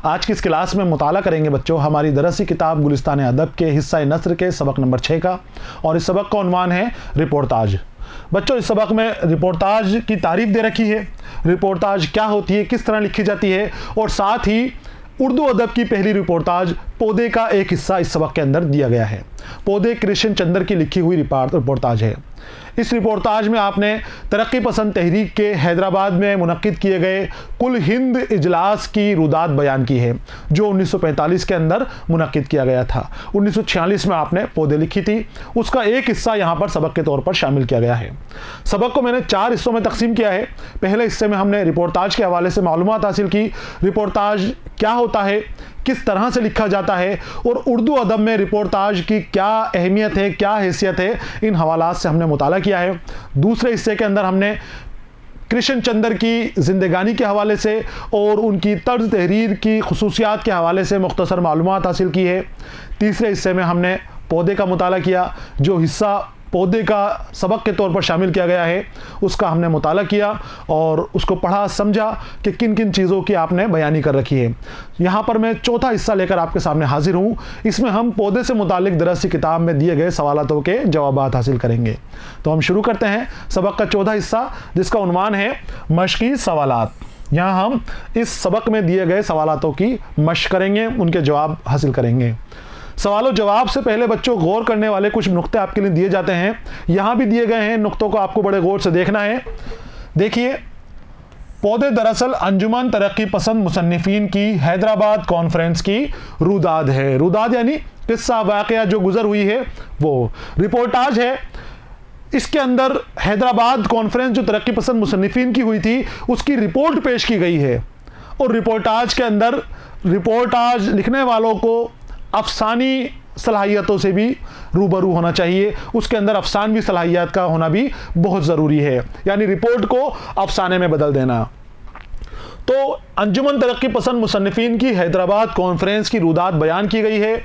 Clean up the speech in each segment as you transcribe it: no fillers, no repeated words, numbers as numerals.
आज की इस क्लास में मुताला करेंगे बच्चों हमारी दरसी किताब गुलिस्तान अदब के हिस्सा नस्र के सबक नंबर 6 का, और इस सबक का उन्वान है रिपोर्टाज। बच्चों इस सबक में रिपोर्टाज की तारीफ दे रखी है, रिपोर्टाज क्या होती है, किस तरह लिखी जाती है, और साथ ही उर्दू अदब की पहली रिपोर्टाज पौधे का एक हिस्सा इस सबक के अंदर दिया गया है। पौधे कृष्ण चंद्र की लिखी हुई रिपोर्टाज है। इस रिपोर्टाज में आपने तरक्की पसंद तहरीक के हैदराबाद में मुनक्किद किए गए कुल हिंद इजलास की रुदात बयान की है, जो 1945 के अंदर मुनक्किद किया गया था। 1946 में आपने पौधे लिखी थी, उसका एक हिस्सा यहाँ पर सबक के तौर पर शामिल किया गया है। सबक को मैंने 4 हिस्सों में तकसीम किया है। पहले हिस्से में हमने रिपोर्टाज के हवाले से मालूमात हासिल की, रिपोर्टाज क्या होता है, किस तरह से लिखा जाता है, और उर्दू अदब में रिपोर्टाज की क्या अहमियत है, क्या हैसियत है, इन हवालात से हमने मुताला किया है। दूसरे हिस्से के अंदर हमने कृष्ण चंद्र की ज़िंदगानी के हवाले से और उनकी तर्ज तहरीर की खुसूसियात के हवाले से मुख्तसर मालूमात हासिल की है। तीसरे हिस्से में हमने पौधे का मुताला किया, जो हिस्सा पौधे का सबक के तौर पर शामिल किया गया है उसका हमने मुताला किया और उसको पढ़ा समझा कि किन किन चीज़ों की आपने बयानी कर रखी है। यहाँ पर मैं चौथा हिस्सा लेकर आपके सामने हाजिर हूँ। इसमें हम पौधे से मुतालिक दरसी किताब में दिए गए सवालों के जवाबात हासिल करेंगे। तो हम शुरू करते हैं सबक का चौथा हिस्सा, जिसका उन्वान है मशक़ी सवालात। यहाँ हम इस सबक में दिए गए सवालों की मशक़ करेंगे, उनके जवाब हासिल करेंगे। सवालों जवाब से पहले बच्चों गौर करने वाले कुछ नुक्ते आपके लिए दिए जाते हैं, यहाँ भी दिए गए हैं, नुक्तों को आपको बड़े गौर से देखना है। देखिए, पौधे दरअसल अंजुमन तरक्की पसंद मुसन्निफीन की हैदराबाद कॉन्फ्रेंस की रुदाद है। रुदाद यानी किस्सा वाक़या जो गुजर हुई है वो। रिपोर्टाज है, इसके अंदर हैदराबाद कॉन्फ्रेंस जो तरक्की पसंद मुसन्निफीन की हुई थी उसकी रिपोर्ट पेश की गई है, और रिपोर्टाज के अंदर रिपोर्टाज लिखने वालों को अफसानी सलाहियतों से भी रूबरू होना चाहिए, उसके अंदर अफसानवी सलाहियत का होना भी बहुत ज़रूरी है, यानी रिपोर्ट को अफसाने में बदल देना। तो अंजुमन तरक्की पसंद मुसन्निफीन की हैदराबाद कॉन्फ्रेंस की रुदात बयान की गई है।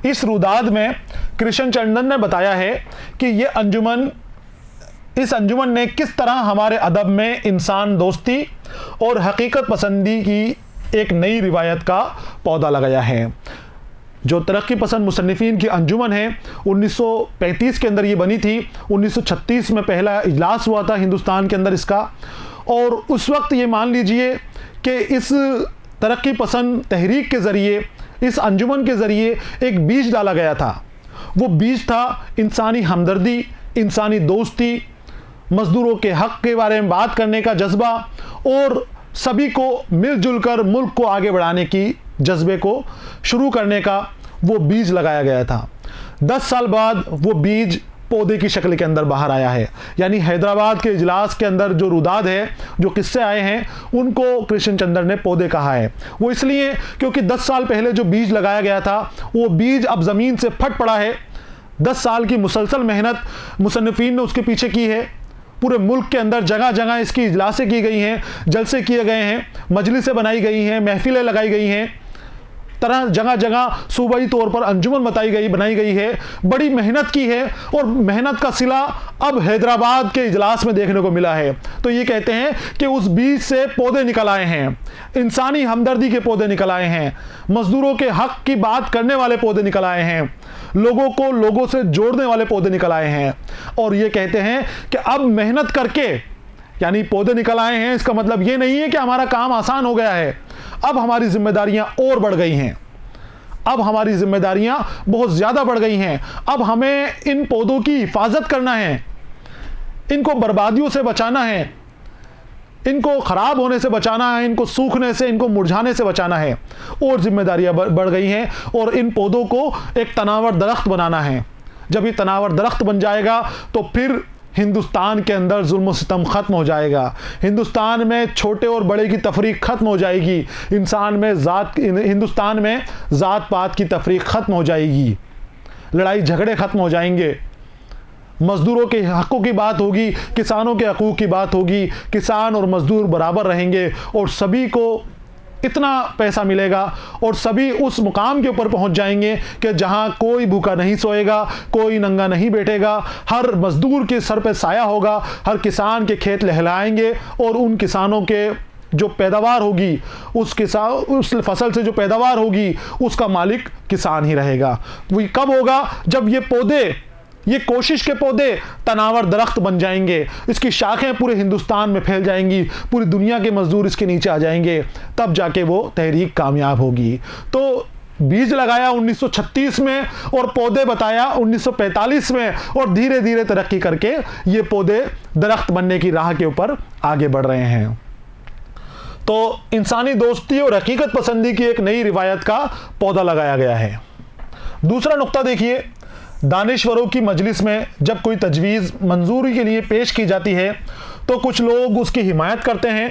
इस रुदात में कृष्ण चंद्र ने बताया है कि इस अंजुमन ने किस तरह हमारे अदब में इंसान दोस्ती और हकीकत पसंदी की एक नई रिवायत का पौधा लगाया है। जो तरक्की पसंद मुसन्निफीन की अंजुमन है 1935 के अंदर ये बनी थी। 1936 में पहला इजलास हुआ था हिंदुस्तान के अंदर इसका, और उस वक्त ये मान लीजिए कि इस तरक्की पसंद तहरीक के ज़रिए, इस अंजुमन के ज़रिए एक बीज डाला गया था। वो बीज था इंसानी हमदर्दी, इंसानी दोस्ती, मज़दूरों के हक़ के बारे में बात करने का जज्बा, और सभी को मिलजुल कर मुल्क को आगे बढ़ाने की जज्बे को शुरू करने का वो बीज लगाया गया था। 10 साल बाद वो बीज पौधे की शक्ल के अंदर बाहर आया है, यानी हैदराबाद के इजलास के अंदर जो रुदाद है, जो किस्से आए हैं, उनको कृष्ण चंद्र ने पौधे कहा है। वो इसलिए क्योंकि 10 साल पहले जो बीज लगाया गया था वो बीज अब ज़मीन से फट पड़ा है। 10 साल की मुसलसल मेहनत मुसन्निफीन ने उसके पीछे की है। पूरे मुल्क के अंदर जगह जगह इसकी इजलासें की गई हैं, जलसे किए गए हैं, मजलिसें बनाई गई हैं, महफिलें लगाई गई हैं, तरह जगह जगह सूबाई तौर पर अंजुमन बनाई गई है। बड़ी मेहनत की है, और मेहनत का सिला अब हैदराबाद के इजलास में देखने को मिला है। तो ये कहते हैं कि उस बीज से पौधे निकल आए हैं, इंसानी हमदर्दी के पौधे निकल आए हैं, मजदूरों के हक की बात करने वाले पौधे निकल आए हैं, लोगों को लोगों से जोड़ने वाले पौधे निकल आए हैं। और ये कहते हैं कि अब मेहनत करके, यानी पौधे निकल आए हैं, इसका मतलब ये नहीं है कि हमारा काम आसान हो गया है। अब हमारी जिम्मेदारियां और बढ़ गई हैं, अब हमारी जिम्मेदारियां बहुत ज़्यादा बढ़ गई हैं। अब हमें इन पौधों की हिफाजत करना है, इनको बर्बादियों से बचाना है, इनको ख़राब होने से बचाना है, इनको सूखने से, इनको मुरझाने से बचाना है, और जिम्मेदारियां बढ़ गई हैं। और इन पौधों को एक तनावर दरख्त बनाना है। जब ये तनावर दरख्त बन जाएगा तो फिर हिंदुस्तान के अंदर जुल्म सितम ख़त्म हो जाएगा, हिंदुस्तान में छोटे और बड़े की तफरीक ख़त्म हो जाएगी, हिंदुस्तान में ज़ात पात की तफरीक ख़त्म हो जाएगी, लड़ाई झगड़े ख़त्म हो जाएंगे, मज़दूरों के हक़ों की बात होगी, किसानों के हकूक़ की बात होगी, किसान और मज़दूर बराबर रहेंगे, और सभी को इतना पैसा मिलेगा, और सभी उस मुकाम के ऊपर पहुंच जाएंगे कि जहां कोई भूखा नहीं सोएगा, कोई नंगा नहीं बैठेगा, हर मज़दूर के सर पे साया होगा, हर किसान के खेत लहलाएंगे, और उन किसानों के जो पैदावार होगी, उस फसल से जो पैदावार होगी उसका मालिक किसान ही रहेगा। वो कब होगा? जब ये कोशिश के पौधे तनावर दरख्त बन जाएंगे, इसकी शाखें पूरे हिंदुस्तान में फैल जाएंगी, पूरी दुनिया के मजदूर इसके नीचे आ जाएंगे, तब जाके वो तहरीक कामयाब होगी। तो बीज लगाया 1936 में और पौधे बताया 1945 में, और धीरे धीरे तरक्की करके ये पौधे दरख्त बनने की राह के ऊपर आगे बढ़ रहे हैं। तो इंसानी दोस्ती और हकीकत पसंदी की एक नई रिवायत का पौधा लगाया गया है। दूसरा नुक्ता देखिए, दानिश्वरों की मजलिस में जब कोई तजवीज़ मंजूरी के लिए पेश की जाती है तो कुछ लोग उसकी हिमायत करते हैं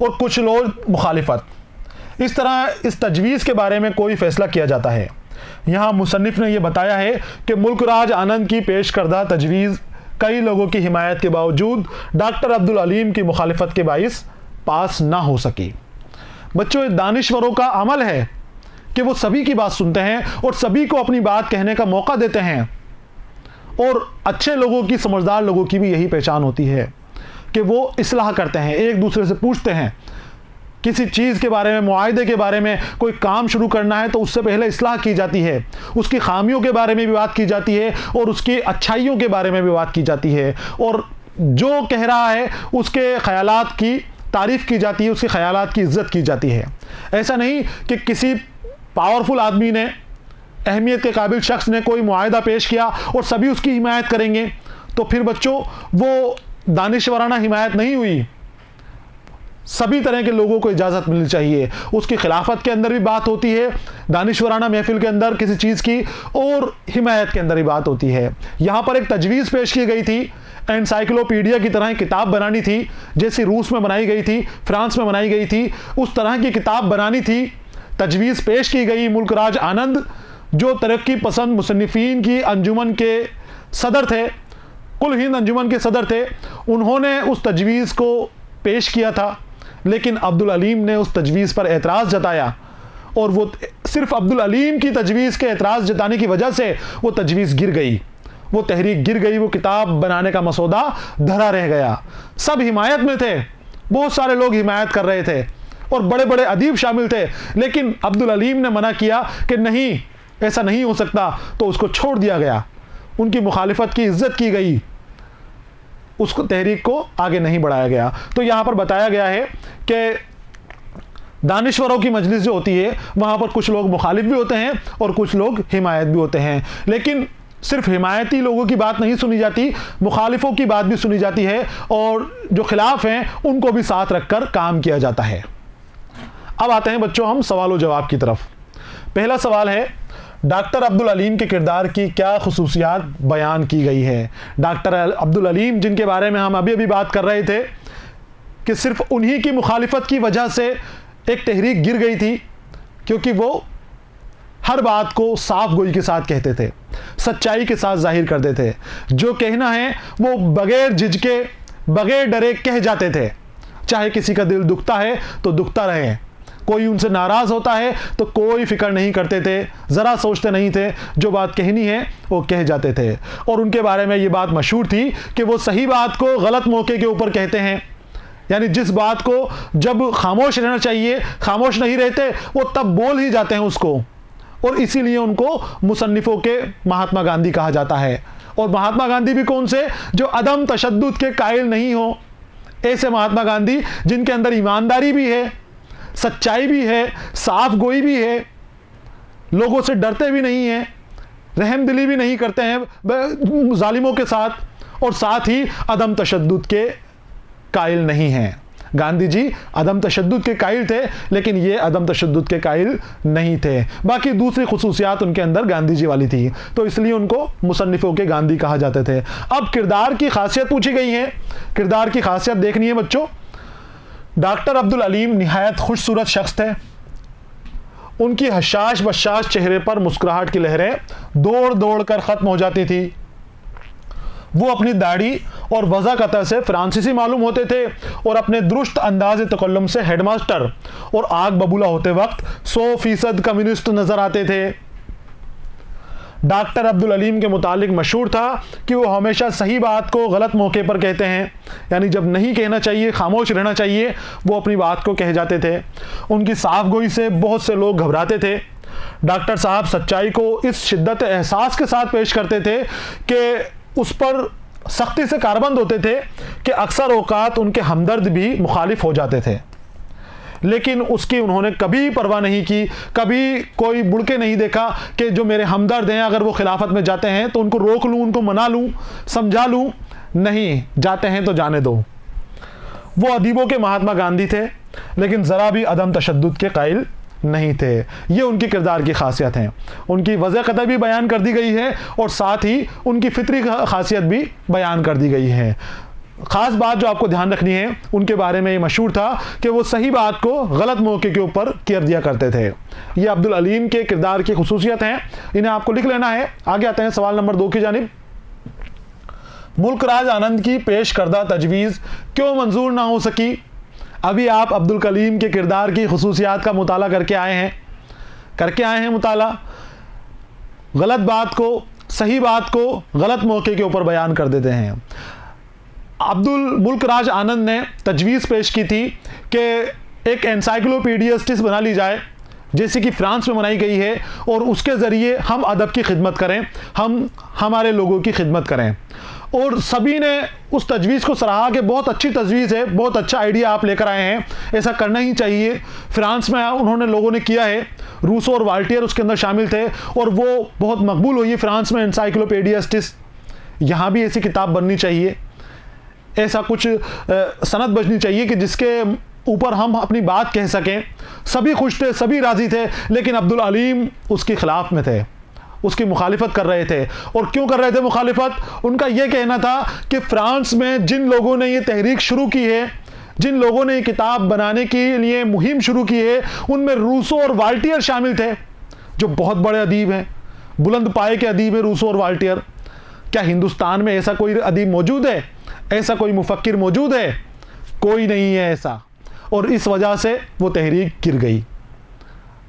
और कुछ लोग मुखालिफत। इस तरह इस तजवीज़ के बारे में कोई फ़ैसला किया जाता है। यहाँ मुसन्निफ ने यह बताया है कि मुल्कराज आनंद की पेश करदा तजवीज़ कई लोगों की हिमायत के बावजूद डॉक्टर अब्दुल अलीम की मुखालिफत के बाइस पास ना हो सकी। बच्चों, दानिश्वरों का अमल है कि वो सभी की बात सुनते हैं और सभी को अपनी बात कहने का मौका देते हैं, और अच्छे लोगों की, समझदार लोगों की भी यही पहचान होती है कि वो इस्लाह करते हैं, एक दूसरे से पूछते हैं। किसी चीज़ के बारे में, मुआहदे के बारे में कोई काम शुरू करना है तो उससे पहले इस्लाह की जाती है, उसकी खामियों के बारे में भी बात की जाती है और उसकी अच्छाइयों के बारे में भी बात की जाती है, और जो कह रहा है उसके ख़यालात की तारीफ़ की जाती है, उसके ख़यालात की इज़्ज़त की जाती है। ऐसा नहीं कि किसी पावरफुल आदमी ने, अहमियत के काबिल शख्स ने कोई मुआहदा पेश किया और सभी उसकी हिमायत करेंगे, तो फिर बच्चों वो दानिशवराना हिमायत नहीं हुई। सभी तरह के लोगों को इजाज़त मिलनी चाहिए। उसकी खिलाफत के अंदर भी बात होती है, दानिशवराना महफिल के अंदर किसी चीज़ की, और हिमायत के अंदर भी बात होती है। यहाँ पर एक तजवीज़ पेश की गई थी, एनसाइक्लोपीडिया की तरह किताब बनानी थी, जैसी रूस में बनाई गई थी, फ्रांस में बनाई गई थी, उस तरह की किताब बनानी थी। तजवीज़ पेश की गई। मुल्कराज आनंद जो तरक्की पसंद मुसन्निफीन की अंजुमन के सदर थे, कुल हिंद अंजुमन के सदर थे, उन्होंने उस तजवीज़ को पेश किया था, लेकिन अब्दुल अलीम ने उस तजवीज़ पर एतराज़ जताया, और वो सिर्फ अब्दुल अलीम की तजवीज़ के एतराज़ जताने की वजह से वो तजवीज़ गिर गई, वो तहरीक गिर गई, वो किताब बनाने का मसौदा धरा रह गया। सब हिमायत में थे, बहुत सारे लोग हिमायत कर रहे थे और बड़े बड़े अदीब शामिल थे, लेकिन अब्दुल अलीम ने मना किया कि नहीं, ऐसा नहीं हो सकता, तो उसको छोड़ दिया गया, उनकी मुखालिफत की इज्जत की गई, उसको तहरीक को आगे नहीं बढ़ाया गया। तो यहाँ पर बताया गया है कि दानिश्वरों की मजलिस जो होती है वहाँ पर कुछ लोग मुखालिफ भी होते हैं और कुछ लोग हिमायत भी होते हैं, लेकिन सिर्फ हिमायती लोगों की बात नहीं सुनी जाती, मुखालिफों की बात भी सुनी जाती है, और जो खिलाफ हैं उनको भी साथ रखकर काम किया जाता है। अब आते हैं बच्चों हम सवाल और जवाब की तरफ। पहला सवाल है, डॉक्टर अब्दुल अलीम के किरदार की क्या खुसूसियात बयान की गई है? डॉक्टर अब्दुल अलीम जिनके बारे में हम अभी बात कर रहे थे कि सिर्फ उन्हीं की मुखालिफत की वजह से एक तहरीक गिर गई थी, क्योंकि वो हर बात को साफ गोई के साथ कहते थे, सच्चाई के साथ जाहिर करते थे, जो कहना है वो बगैर झिझके, बगैर डरे कह जाते थे। चाहे किसी का दिल दुखता है तो दुखता रहे, कोई उनसे नाराज़ होता है तो कोई फिक्र नहीं करते थे, ज़रा सोचते नहीं थे, जो बात कहनी है वो कह जाते थे। और उनके बारे में ये बात मशहूर थी कि वो सही बात को गलत मौके के ऊपर कहते हैं, यानी जिस बात को जब खामोश रहना चाहिए खामोश नहीं रहते, वो तब बोल ही जाते हैं उसको, और इसीलिए उनको मुसन्निफों के महात्मा गांधी कहा जाता है। और महात्मा गांधी भी कौन से? जो अदम तशद्दुद के कायल नहीं हो, ऐसे महात्मा गांधी जिनके अंदर ईमानदारी भी है, सच्चाई भी है, साफ गोई भी है, लोगों से डरते भी नहीं हैं, रहमदिली भी नहीं करते हैं जालिमों के साथ, और साथ ही अदम तशद्दुद के कायल नहीं हैं। गांधी जी अदम तशद्दुद के कायल थे, लेकिन ये अदम तशद्दुद के कायल नहीं थे। बाकी दूसरी खुसूसियात उनके अंदर गांधी जी वाली थी, तो इसलिए उनको मुसन्निफों के गांधी कहा जाते थे। अब किरदार की खासियत पूछी गई है, किरदार की खासियत देखनी है बच्चों। डॉक्टर अब्दुल अलीम निहायत खुशसूरत शख्स थे, उनकी हशाश बशाश चेहरे पर मुस्कुराहट की लहरें दौड़ दौड़ कर ख़त्म हो जाती थी। वो अपनी दाढ़ी और वज़ाकता से फ्रांसीसी मालूम होते थे, और अपने दुरुस्त अंदाज़ तकल्लुम से हेडमास्टर और आग बबूला होते वक्त 100% कम्युनिस्ट नज़र आते थे। डॉक्टर अब्दुल अलीम के मुतालिक मशहूर था कि वो हमेशा सही बात को गलत मौके पर कहते हैं, यानी जब नहीं कहना चाहिए, खामोश रहना चाहिए, वो अपनी बात को कह जाते थे। उनकी साफगोई से बहुत से लोग घबराते थे। डॉक्टर साहब सच्चाई को इस शिद्दत एहसास के साथ पेश करते थे कि उस पर सख्ती से कारबंद होते थे कि अक्सर औकात उनके हमदर्द भी मुखालिफ हो जाते थे, लेकिन उसकी उन्होंने कभी परवाह नहीं की। कभी कोई बुड़ के नहीं देखा कि जो मेरे हमदर्द हैं अगर वो खिलाफत में जाते हैं तो उनको रोक लूँ, उनको मना लूँ, समझा लूँ। नहीं, जाते हैं तो जाने दो। वो अदीबों के महात्मा गांधी थे, लेकिन ज़रा भी अदम तशद्दुद के कायल नहीं थे। ये उनकी किरदार की खासियत हैं। उनकी वजह कतई भी बयान कर दी गई है और साथ ही उनकी फितरी खासियत भी बयान कर दी गई है। ख़ास बात जो आपको ध्यान रखनी है, उनके बारे में ये मशहूर था कि वो सही बात को गलत मौके के ऊपर कर दिया करते थे। ये अब्दुल अलीम के किरदार की खुसूसियत हैं, इन्हें आपको लिख लेना है। आगे आते हैं सवाल नंबर 2 की जानिब। मुल्क राज आनंद की पेश करदा तजवीज़ क्यों मंजूर ना हो सकी? अभी आप अब्दुल कलीम के किरदार की खुसूसियात का मुताला करके आए हैं मुताला। गलत बात को, सही बात को गलत मौके के ऊपर बयान कर देते हैं। मुल्क राज आनंद ने तजवीज़ पेश की थी कि एक एनसाइक्लोपीडियस्टिस बना ली जाए, जैसे कि फ्रांस में बनाई गई है, और उसके ज़रिए हम अदब की खिदमत करें, हम हमारे लोगों की खिदमत करें। और सभी ने उस तजवीज़ को सराहा कि बहुत अच्छी तजवीज़ है, बहुत अच्छा आइडिया आप लेकर आए हैं, ऐसा करना ही चाहिए। फ्रांस में उन्होंने लोगों ने किया है, रूसो और वाल्टियर उसके अंदर शामिल थे और वो बहुत मकबूल हुई फ्रांस में एनसाइक्लोपीडियस्टिस। यहाँ भी ऐसी किताब बननी चाहिए, ऐसा कुछ सनद बजनी चाहिए कि जिसके ऊपर हम अपनी बात कह सकें। सभी खुश थे, सभी राज़ी थे, लेकिन अब्दुल अलीम उसके ख़िलाफ़ में थे, उसकी मुखालिफत कर रहे थे। और क्यों कर रहे थे मुखालिफत? उनका यह कहना था कि फ्रांस में जिन लोगों ने ये तहरीक शुरू की है, जिन लोगों ने ये किताब बनाने के लिए मुहिम शुरू की है, उनमें रूसो और वाल्टियर शामिल थे, जो बहुत बड़े अदीब हैं, बुलंद पाए के अदीब हैं रूसो और वाल्टियर। क्या हिंदुस्तान में ऐसा कोई अदीब मौजूद है? ऐसा कोई मुफक्किर मौजूद है? कोई नहीं है ऐसा। और इस वजह से वो तहरीक गिर गई।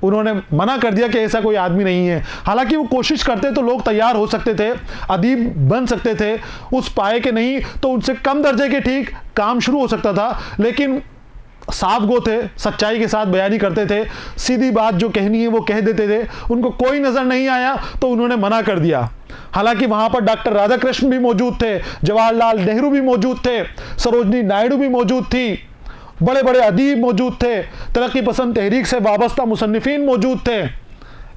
उन्होंने मना कर दिया कि ऐसा कोई आदमी नहीं है। हालांकि वो कोशिश करते तो लोग तैयार हो सकते थे, अदीब बन सकते थे, उस पाए के नहीं तो उनसे कम दर्जे के ठीक काम शुरू हो सकता था, लेकिन साफ गो थे, सच्चाई के साथ बयानी करते थे, सीधी बात जो कहनी है वो कह देते थे। उनको कोई नज़र नहीं आया तो उन्होंने मना कर दिया। हालांकि वहां पर डॉक्टर राधाकृष्ण भी मौजूद थे, जवाहरलाल नेहरू भी मौजूद थे, सरोजनी नायडू भी मौजूद थी, बड़े बड़े अदीब मौजूद थे, तरक्की पसंद तहरीक से वाबस्ता मुसन्निफीन मौजूद थे।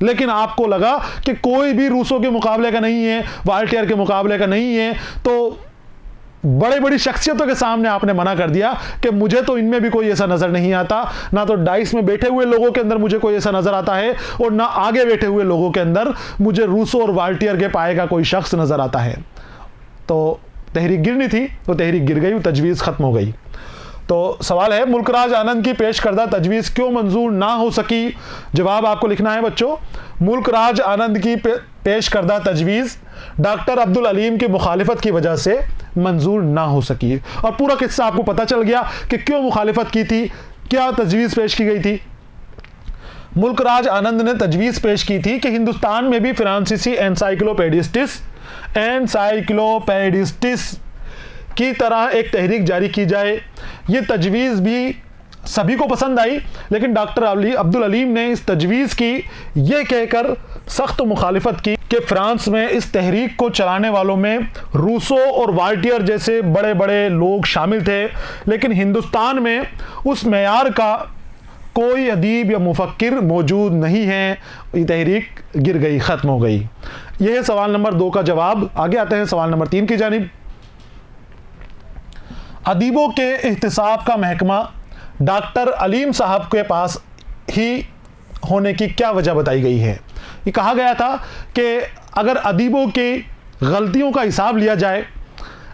लेकिन आपको लगा कि कोई भी रूसों के मुकाबले का नहीं है, वाल्टियर के मुकाबले का नहीं है, तो बड़े बड़ी शख्सियतों के सामने आपने मना कर दिया कि मुझे तो इनमें भी कोई ऐसा नज़र नहीं आता, ना तो डाइस में बैठे हुए लोगों के अंदर मुझे कोई ऐसा नज़र आता है, और ना आगे बैठे हुए लोगों के अंदर मुझे रूसो और वाल्टियर के पाए का कोई शख्स नज़र आता है। तो तहरीक गिरनी थी, तो तहरीक गिर गई, तजवीज़ ख़त्म हो गई। तो सवाल है, मुल्क राज आनंद की पेश करदा तजवीज़ क्यों मंजूर ना हो सकी? जवाब आपको लिखना है बच्चों। मुल्क राज आनंद की पेश करदा तजवीज़ डॉक्टर अब्दुल अलीम की मुखालिफत की वजह से मंजूर ना हो सकी। और पूरा किस्सा आपको पता चल गया कि क्यों मुखालिफत की थी, क्या तजवीज़ पेश की गई थी। मुल्क राज आनंद ने तजवीज़ पेश की थी कि हिंदुस्तान में भी फ्रांसीसी एनसाइक्लोपीडिस्टिस की तरह एक तहरीक जारी की जाए। ये तजवीज़ भी सभी को पसंद आई, लेकिन डॉक्टर अब्दुल अलीम ने इस तजवीज़ की ये कहकर सख्त मुखालिफत की कि फ्रांस में इस तहरीक को चलाने वालों में रूसो और वाल्टियर जैसे बड़े बड़े लोग शामिल थे, लेकिन हिंदुस्तान में उस मेयार का कोई अदीब या मुफक्किर मौजूद नहीं है। ये तहरीक गिर गई, ख़त्म हो गई। यह है सवाल नंबर 2 का जवाब। आगे आते हैं सवाल नंबर 3 की जानिब। अदीबों के एहतिसाब का महकमा डॉक्टर अलीम साहब के पास ही होने की क्या वजह बताई गई है? ये कहा गया था कि अगर अदीबों की गलतियों का हिसाब लिया जाए,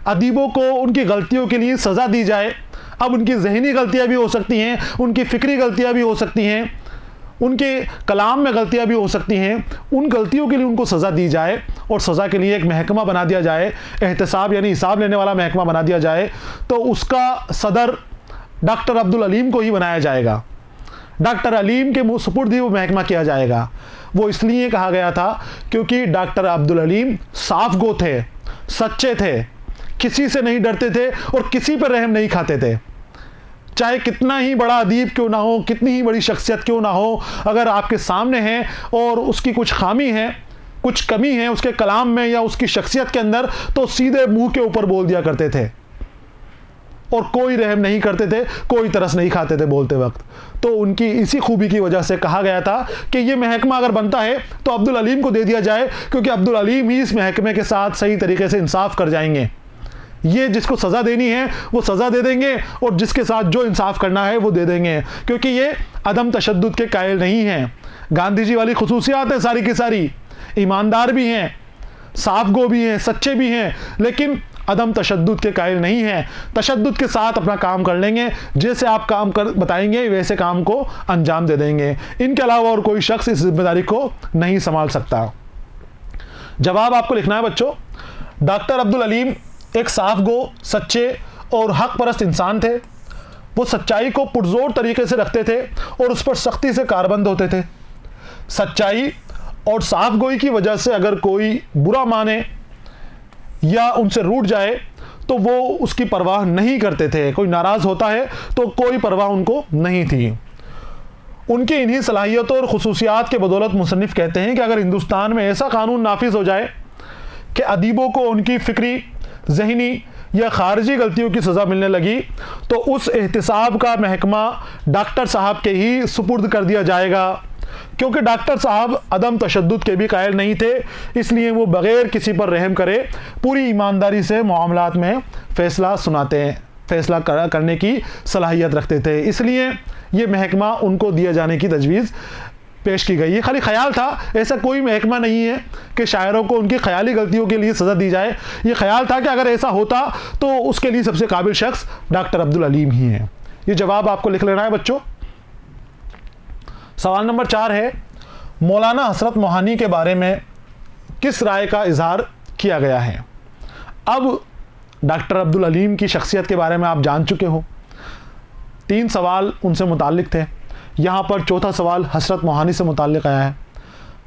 अदीबों को उनकी गलतियों के लिए सज़ा दी जाए, अब उनकी जहनी गलतियां भी हो सकती हैं, उनकी फ़िक्री गलतियां भी हो सकती हैं, उनके कलाम में गलतियां भी हो सकती हैं, उन गलतियों के लिए उनको सज़ा दी जाए और सज़ा के लिए एक महकमा बना दिया जाए, एहतसाब यानी हिसाब लेने वाला महकमा बना दिया जाए, तो उसका सदर डॉक्टर अब्दुल अलीम को ही बनाया जाएगा। डॉक्टर अलीम के सुपुर्द ही वो महकमा किया जाएगा। वो इसलिए कहा गया था क्योंकि डॉक्टर अब्दुल अलीम साफ गो थे, सच्चे थे, किसी से नहीं डरते थे और किसी पर रहम नहीं खाते थे। चाहे कितना ही बड़ा अदीब क्यों ना हो, कितनी ही बड़ी शख्सियत क्यों ना हो, अगर आपके सामने है और उसकी कुछ खामी है, कुछ कमी है उसके कलाम में या उसकी शख्सियत के अंदर, तो सीधे मुंह के ऊपर बोल दिया करते थे और कोई रहम नहीं करते थे, कोई तरस नहीं खाते थे बोलते वक्त। तो उनकी इसी खूबी की वजह से कहा गया था कि ये महकमा अगर बनता है तो अब्दुल अलीम को दे दिया जाए, क्योंकि अब्दुल अलीम ही इस महकमे के साथ सही तरीके से इंसाफ कर जाएंगे। ये जिसको सज़ा देनी है वो सज़ा दे देंगे और जिसके साथ जो इंसाफ करना है वो दे देंगे, क्योंकि ये अदम तशद्दुद के कायल नहीं हैं। गांधी जी वाली खुसूसियात है सारी की सारी, ईमानदार भी हैं, साफ गो भी हैं, सच्चे भी हैं, लेकिन अदम तशद्दुद के कायल नहीं हैं। तशद्दुद के साथ अपना काम कर लेंगे, जैसे आप काम कर बताएंगे वैसे काम को अंजाम दे देंगे। इनके अलावा और कोई शख्स इस जिम्मेदारी को नहीं संभाल सकता। जवाब आपको लिखना है बच्चों। डॉक्टर अब्दुल अलीम एक साफ गो, सच्चे और हक परस्त इंसान थे। वो सच्चाई को पुरजोर तरीके से रखते थे और उस पर सख्ती से कारबंद होते थे। सच्चाई और साफ गोई की वजह से अगर कोई बुरा माने या उनसे रूठ जाए तो वो उसकी परवाह नहीं करते थे। कोई नाराज़ होता है तो कोई परवाह उनको नहीं थी। उनकी इन्हीं सलाहियतों और खुसूसियात के बदौलत मुसन्निफ़ कहते हैं कि अगर हिंदुस्तान में ऐसा कानून नाफिज हो जाए कि अदीबों को उनकी फ़िक्री, ज़हनी या ख़ारजी गलतियों की सज़ा मिलने लगी तो उस एहतिसाब का महकमा डॉक्टर साहब के ही सुपुर्द कर दिया जाएगा, क्योंकि डॉक्टर साहब अदम तशद्दुद के भी कायल नहीं थे। इसलिए वो बग़ैर किसी पर रहम करे पूरी ईमानदारी से मामलात में फ़ैसला फैसला करने की सलाहियत रखते थे। इसलिए ये महकमा उनको दिया जाने की तजवीज़ पेश की गई। ये खाली ख्याल था, ऐसा कोई महकमा नहीं है कि शायरों को उनकी ख्याली गलतियों के लिए सज़ा दी जाए। ये ख्याल था कि अगर ऐसा होता तो उसके लिए सबसे काबिल शख्स डॉक्टर अब्दुल अलीम ही हैं। ये जवाब आपको लिख लेना है बच्चों। सवाल नंबर 4 है, मौलाना हसरत मोहानी के बारे में किस राय का इजहार किया गया है। अब डॉक्टर अब्दुल अलीम की शख्सियत के बारे में आप जान चुके हो। 3 सवाल उनसे मुताल्लिक थे। यहाँ पर चौथा सवाल हसरत मोहानी से मुताल्लिक आया है।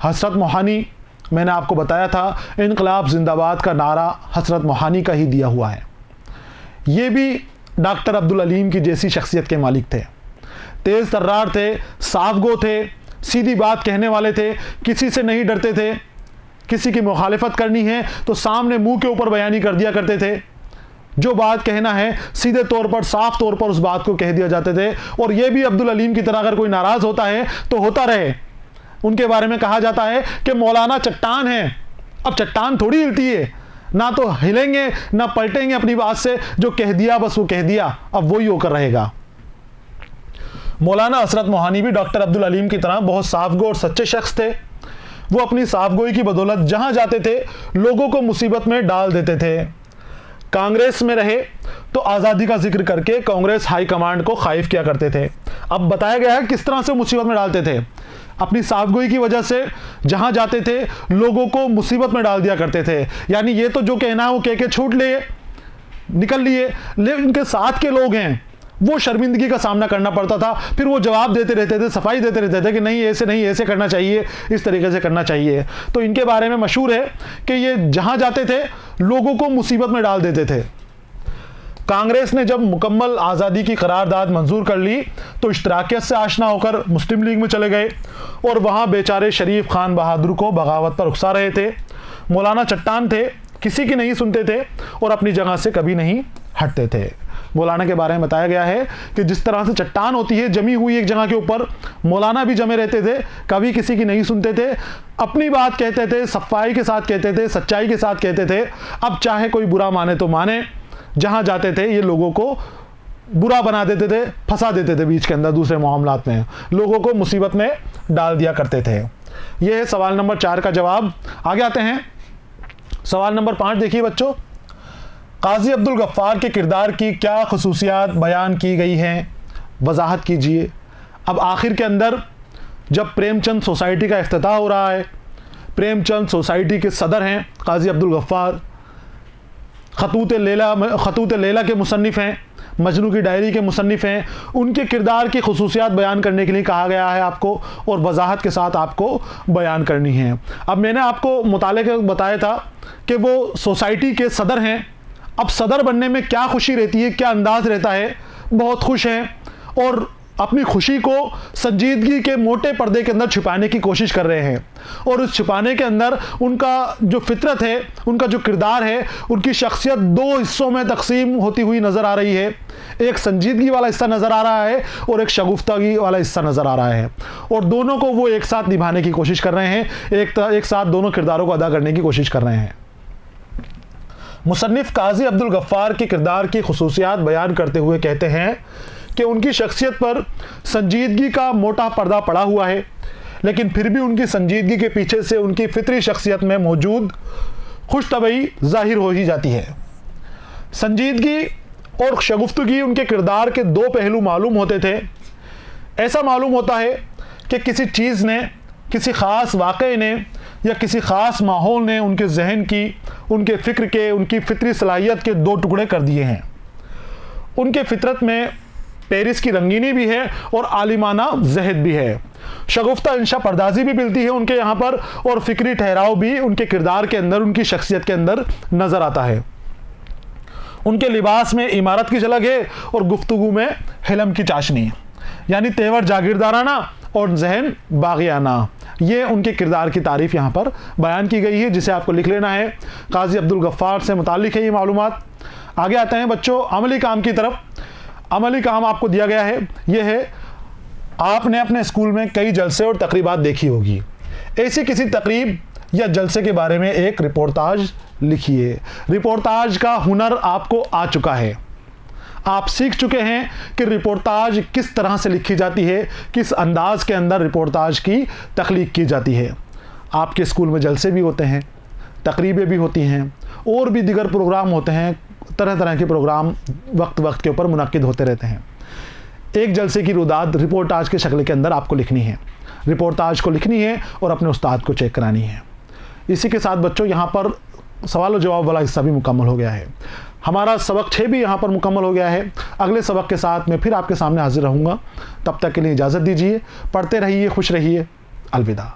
हसरत मोहानी, मैंने आपको बताया था इनकलाब जिंदाबाद का नारा हसरत मोहानी का ही दिया हुआ है। ये भी डॉक्टर अब्दुल अलीम की जैसी शख्सियत के मालिक थे। तेज़ तर्रार थे, साफ गो थे, सीधी बात कहने वाले थे, किसी से नहीं डरते थे। किसी की मुखालिफत करनी है तो सामने मुंह के ऊपर बयानी कर दिया करते थे। जो बात कहना है सीधे तौर पर, साफ तौर पर उस बात को कह दिया जाते थे। और ये भी अब्दुल अलीम की तरह अगर कोई नाराज़ होता है तो होता रहे। उनके बारे में कहा जाता है कि मौलाना चट्टान है। अब चट्टान थोड़ी हिलती है, ना तो हिलेंगे ना पलटेंगे अपनी बात से, जो कह दिया बस वो कह दिया, अब वही होकर रहेगा। मौलाना हसरत मोहानी भी डॉक्टर अब्दुल अलीम की तरह बहुत साफगो और सच्चे शख्स थे। वो अपनी साफगोई की बदौलत जहां जाते थे लोगों को मुसीबत में डाल देते थे। कांग्रेस में रहे तो आज़ादी का जिक्र करके कांग्रेस हाई कमांड को खाइफ किया करते थे। अब बताया गया है किस तरह से मुसीबत में डालते थे। अपनी साफगोई की वजह से जहां जाते थे लोगों को मुसीबत में डाल दिया करते थे। यानी ये तो जो कहना है वो कह के छूट लिए, निकल लिए, लेकिन उनके साथ के लोग हैं वो शर्मिंदगी का सामना करना पड़ता था। फिर वो जवाब देते रहते थे, सफाई देते रहते थे कि नहीं ऐसे करना चाहिए, इस तरीके से करना चाहिए। तो इनके बारे में मशहूर है कि ये जहां जाते थे लोगों को मुसीबत में डाल देते थे। कांग्रेस ने जब मुकम्मल आज़ादी की करारदाद मंजूर कर ली तो इश्तराकियत से आशना होकर मुस्लिम लीग में चले गए और वहाँ बेचारे शरीफ खान बहादुर को बगावत पर उकसा रहे थे। मौलाना चट्टान थे, किसी की नहीं सुनते थे और अपनी जगह से कभी नहीं हटते थे। मौलाना के बारे में बताया गया है कि जिस तरह से चट्टान होती है जमी हुई एक जगह के ऊपर, मौलाना भी जमे रहते थे, कभी किसी की नहीं सुनते थे, अपनी बात कहते थे, सफाई के साथ कहते थे, सच्चाई के साथ कहते थे। अब चाहे कोई बुरा माने तो माने, जहाँ जाते थे ये लोगों को बुरा बना देते थे, फंसा देते थे बीच के अंदर, दूसरे मामलात में लोगों को मुसीबत में डाल दिया करते थे। ये है सवाल नंबर 4 का जवाब। आगे आते हैं सवाल नंबर 5। देखिए बच्चों, काजी अब्दुल गफ्फार के किरदार की क्या खसूसियात बयान की गई हैं, वजाहत कीजिए। अब आखिर के अंदर जब प्रेमचंद सोसाइटी का इफ्तिताह हो रहा है, प्रेमचंद सोसाइटी के सदर हैं काजी अब्दुल गफ्फार, खतूत लेला के मुसन्निफ़ हैं, मजनू की डायरी के मुसन्निफ़ हैं, उनके किरदार की खुसूसियात बयान करने के लिए कहा गया है आपको, और वजाहत के साथ आपको बयान करनी है। अब मैंने आपको मुताले के बताया था कि वो सोसाइटी के सदर हैं। अब सदर बनने में क्या खुशी रहती है, क्या अंदाज़ रहता है, बहुत खुश हैं और अपनी खुशी को संजीदगी के मोटे पर्दे के अंदर छुपाने की कोशिश कर रहे हैं। और उस छुपाने के अंदर उनका जो फितरत है, उनका जो किरदार है, उनकी शख्सियत दो हिस्सों में तकसीम होती हुई नज़र आ रही है। एक संजीदगी वाला हिस्सा नज़र आ रहा है और एक शगुफ्तागी वाला हिस्सा नज़र आ रहा है, और दोनों को वो एक साथ निभाने की कोशिश कर रहे हैं, एक साथ दोनों किरदारों को अदा करने की कोशिश कर रहे हैं। मुसन्निफ़ काजी अब्दुल गफ्फार के किरदार की खुसूसियात बयान करते हुए कहते हैं कि उनकी शख्सियत पर संजीदगी का मोटा पर्दा पड़ा हुआ है, लेकिन फिर भी उनकी संजीदगी के पीछे से उनकी फितरी शख्सियत में मौजूद खुशतबई ज़ाहिर हो ही जाती है। संजीदगी और शगुफ्तगी उनके किरदार के दो पहलू मालूम होते थे। ऐसा मालूम होता है कि किसी चीज़ ने, किसी ख़ास वाक़े ने या किसी ख़ास माहौल ने उनके जहन की, उनके फ़िक्र के, उनकी फितरी सलाहियत के दो टुकड़े कर दिए हैं। उनके फितरत में पेरिस की रंगीनी भी है और आलिमाना जहद भी है। शगुफ्ता इंशा पर्दाजी भी मिलती है उनके यहाँ पर, और फ़िक्री ठहराव भी उनके किरदार के अंदर, उनकी शख्सियत के अंदर नज़र आता है। उनके लिबास में इमारत की झलक है और गुफ्तगू में हिलम की चाशनी, यानी तेवर जागीरदाराना और जहन बागियाना। ये उनके किरदार की तारीफ़ यहाँ पर बयान की गई है, जिसे आपको लिख लेना है। काजी अब्दुल गफ्फार से मुताल्लिक़ है ये मालूमात। आगे आते हैं बच्चों अमली काम की तरफ। अमली काम आपको दिया गया है, ये है, आपने अपने स्कूल में कई जलसे और तकरीबात देखी होगी। ऐसी किसी तकरीब या जलसे के बारे में एक रिपोर्टाज लिखिए। रिपोर्टाज का हुनर आपको आ चुका है, आप सीख चुके हैं कि रिपोर्टाज किस तरह से लिखी जाती है, किस अंदाज के अंदर रिपोर्टाज की तख्लीक की जाती है। आपके स्कूल में जलसे भी होते हैं, तकरीबें भी होती हैं, और भी दीगर प्रोग्राम होते हैं, तरह तरह के प्रोग्राम वक्त वक्त के ऊपर मुनक्किद होते रहते हैं। एक जलसे की रुदाद रिपोर्टाज के शक्ल के अंदर आपको लिखनी है, रिपोर्टाज को लिखनी है और अपने उस्ताद को चेक करानी है। इसी के साथ बच्चों यहाँ पर सवाल और जवाब वाला हिस्सा भी मुकम्मल हो गया है। हमारा सबक 6 भी यहाँ पर मुकम्मल हो गया है। अगले सबक के साथ मैं फिर आपके सामने हाजिर रहूँगा। तब तक के लिए इजाज़त दीजिए। पढ़ते रहिए, खुश रहिए। अलविदा।